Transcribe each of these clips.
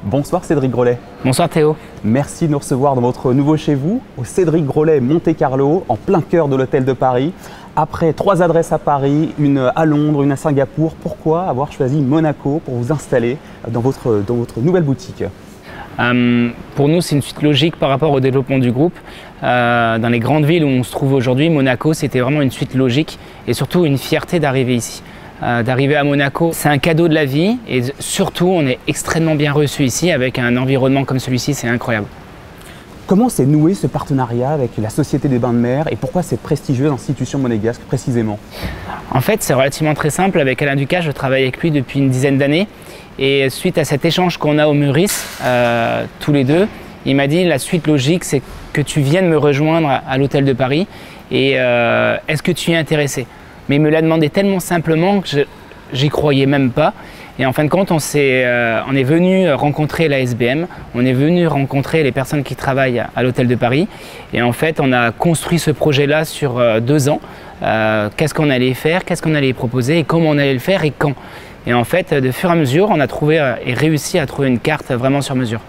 Bonsoir Cédric Grolet. Bonsoir Théo. Merci de nous recevoir dans votre nouveau chez vous, au Cédric Grolet Monte-Carlo, en plein cœur de l'hôtel de Paris. Après 3 adresses à Paris, une à Londres, une à Singapour, pourquoi avoir choisi Monaco pour vous installer dans votre nouvelle boutique? Pour nous, c'est une suite logique par rapport au développement du groupe. Dans les grandes villes où on se trouve aujourd'hui, Monaco, c'était vraiment une suite logique et surtout une fierté d'arriver ici. D'arriver à Monaco, c'est un cadeau de la vie et surtout, on est extrêmement bien reçu ici avec un environnement comme celui-ci, c'est incroyable. Comment s'est noué ce partenariat avec la Société des Bains de Mer et pourquoi cette prestigieuse institution monégasque précisément? En fait, c'est relativement très simple. Avec Alain Ducasse, je travaille avec lui depuis une dizaine d'années. Et suite à cet échange qu'on a au Meurice, tous les deux, il m'a dit la suite logique, c'est que tu viennes me rejoindre à l'hôtel de Paris. Et est-ce que tu es intéressé? Mais il me l'a demandé tellement simplement que j'y croyais même pas. Et en fin de compte, on est venu rencontrer la SBM, on est venu rencontrer les personnes qui travaillent à l'hôtel de Paris. Et en fait, on a construit ce projet-là sur 2 ans. Qu'est-ce qu'on allait faire, qu'est-ce qu'on allait proposer et comment on allait le faire et quand. Et en fait, de fur et à mesure, on a trouvé et réussi à trouver une carte vraiment sur mesure.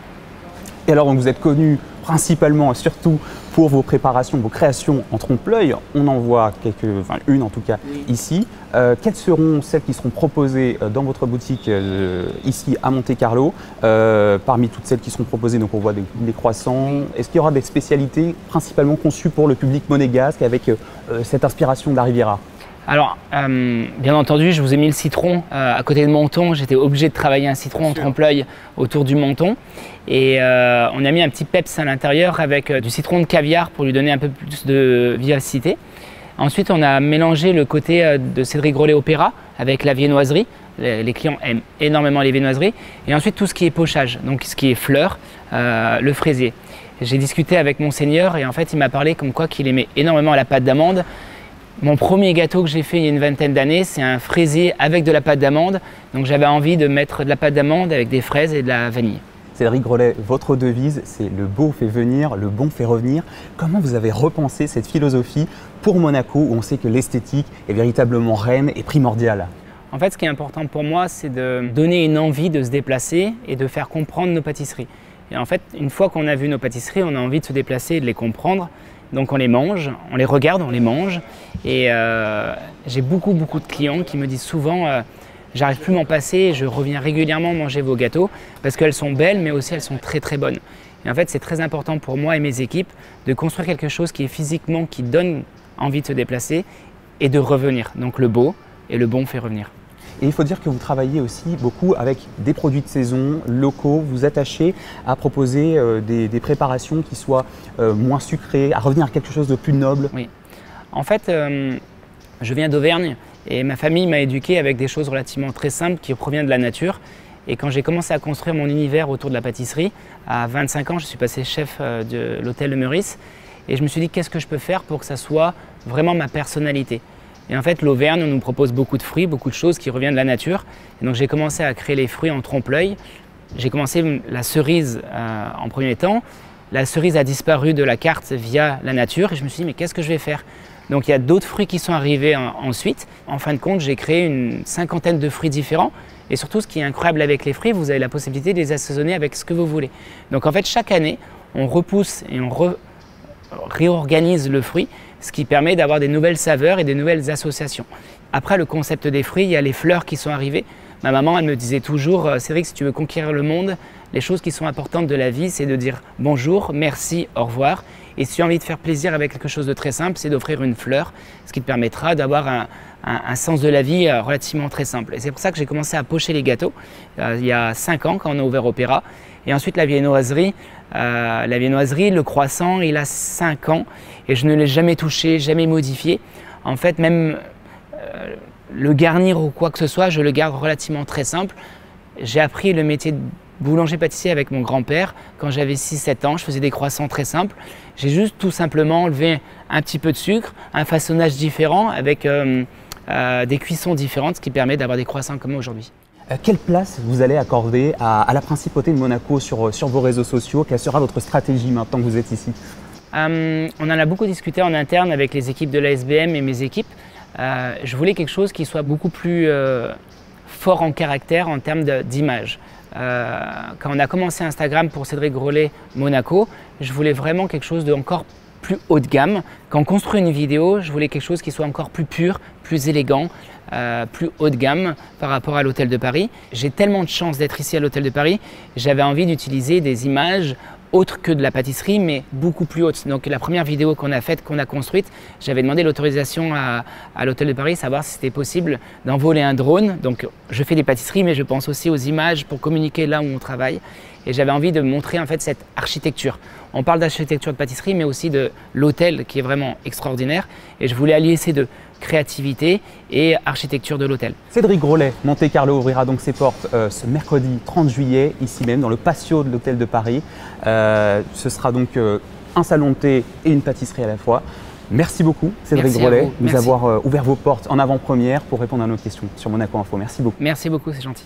Et alors, donc, vous êtes connu principalement et surtout pour vos préparations, vos créations en trompe-l'œil. On en voit une en tout cas ici. Quelles seront celles qui seront proposées dans votre boutique ici à Monte-Carlo? Parmi toutes celles qui seront proposées, donc on voit des croissants. Est-ce qu'il y aura des spécialités principalement conçues pour le public monégasque avec cette inspiration de la Riviera? Alors, bien entendu, je vous ai mis le citron à côté de menton. J'étais obligé de travailler un citron en trompe-l'œil autour du menton. Et on a mis un petit peps à l'intérieur avec du citron de caviar pour lui donner un peu plus de vivacité. Ensuite, on a mélangé le côté de Cédric Grolet Opéra avec la viennoiserie. Les clients aiment énormément les viennoiseries. Et ensuite, tout ce qui est pochage, donc ce qui est fleurs, le fraisier. J'ai discuté avec Monseigneur et en fait, il m'a parlé comme quoi qu'il aimait énormément la pâte d'amande. Mon premier gâteau que j'ai fait il y a une vingtaine d'années, c'est un fraisier avec de la pâte d'amande. Donc j'avais envie de mettre de la pâte d'amande avec des fraises et de la vanille. Cédric Grolet, votre devise, c'est le beau fait venir, le bon fait revenir. Comment vous avez repensé cette philosophie pour Monaco où on sait que l'esthétique est véritablement reine et primordiale? En fait, ce qui est important pour moi, c'est de donner une envie de se déplacer et de faire comprendre nos pâtisseries. Et en fait, une fois qu'on a vu nos pâtisseries, on a envie de se déplacer et de les comprendre. Donc on les mange, on les regarde, on les mange. Et j'ai beaucoup de clients qui me disent souvent j'arrive plus à m'en passer, je reviens régulièrement manger vos gâteaux parce qu'elles sont belles mais aussi elles sont très bonnes. Et en fait c'est très important pour moi et mes équipes de construire quelque chose qui est physiquement, qui donne envie de se déplacer et de revenir. Donc le beau et le bon fait revenir. Et il faut dire que vous travaillez aussi beaucoup avec des produits de saison, locaux. Vous attachez à proposer des préparations qui soient moins sucrées, à revenir à quelque chose de plus noble. Oui. En fait, je viens d'Auvergne et ma famille m'a éduqué avec des choses relativement très simples qui proviennent de la nature. Et quand j'ai commencé à construire mon univers autour de la pâtisserie, à 25 ans, je suis passé chef de l'hôtel de Meurice. Et je me suis dit, qu'est-ce que je peux faire pour que ça soit vraiment ma personnalité? Et en fait, l'Auvergne nous propose beaucoup de fruits, beaucoup de choses qui reviennent de la nature. Et donc j'ai commencé à créer les fruits en trompe-l'œil. J'ai commencé la cerise en premier temps. La cerise a disparu de la carte via la nature et je me suis dit, mais qu'est-ce que je vais faire? Donc il y a d'autres fruits qui sont arrivés ensuite. En fin de compte, j'ai créé une 50aine de fruits différents. Et surtout, ce qui est incroyable avec les fruits, vous avez la possibilité de les assaisonner avec ce que vous voulez. Donc en fait, chaque année, on repousse et on réorganise le fruit, ce qui permet d'avoir des nouvelles saveurs et des nouvelles associations. Après le concept des fruits, il y a les fleurs qui sont arrivées. Ma maman, elle me disait toujours, Cédric, si tu veux conquérir le monde, les choses qui sont importantes de la vie, c'est de dire bonjour, merci, au revoir. Et si tu as envie de faire plaisir avec quelque chose de très simple, c'est d'offrir une fleur, ce qui te permettra d'avoir un sens de la vie relativement très simple. Et c'est pour ça que j'ai commencé à pocher les gâteaux il y a 5 ans quand on a ouvert Opéra. Et ensuite la viennoiserie, le croissant, il a 5 ans et je ne l'ai jamais touché, jamais modifié. En fait, même le garnir ou quoi que ce soit, je le garde relativement très simple. J'ai appris le métier de boulanger-pâtissier avec mon grand-père. Quand j'avais 6-7 ans, je faisais des croissants très simples. J'ai juste tout simplement enlevé un petit peu de sucre, un façonnage différent avec des cuissons différentes, ce qui permet d'avoir des croissants comme aujourd'hui. Quelle place vous allez accorder à la principauté de Monaco sur vos réseaux sociaux? Quelle sera votre stratégie maintenant que vous êtes ici? On en a beaucoup discuté en interne avec les équipes de la SBM et mes équipes. Je voulais quelque chose qui soit beaucoup plus fort en caractère en termes d'image. quand on a commencé Instagram pour Cédric Grolet Monaco, je voulais vraiment quelque chose de encore plus haut de gamme. Quand on construit une vidéo, je voulais quelque chose qui soit encore plus pur, plus élégant, plus haut de gamme par rapport à l'Hôtel de Paris. J'ai tellement de chance d'être ici à l'Hôtel de Paris, j'avais envie d'utiliser des images autre que de la pâtisserie, mais beaucoup plus haute. Donc la première vidéo qu'on a faite, qu'on a construite, j'avais demandé l'autorisation à l'Hôtel de Paris, savoir si c'était possible d'envoler un drone. Donc je fais des pâtisseries, mais je pense aussi aux images pour communiquer là où on travaille. Et j'avais envie de montrer en fait cette architecture. On parle d'architecture de pâtisserie, mais aussi de l'hôtel qui est vraiment extraordinaire. Et je voulais allier ces deux, créativité et architecture de l'hôtel. Cédric Grolet Monte Carlo ouvrira donc ses portes ce mercredi 30 juillet, ici même dans le patio de l'Hôtel de Paris. Ce sera donc un salon de thé et une pâtisserie à la fois. Merci beaucoup Cédric Grolet de nous avoir ouvert vos portes en avant-première pour répondre à nos questions sur Monaco Info. Merci beaucoup. Merci beaucoup, c'est gentil.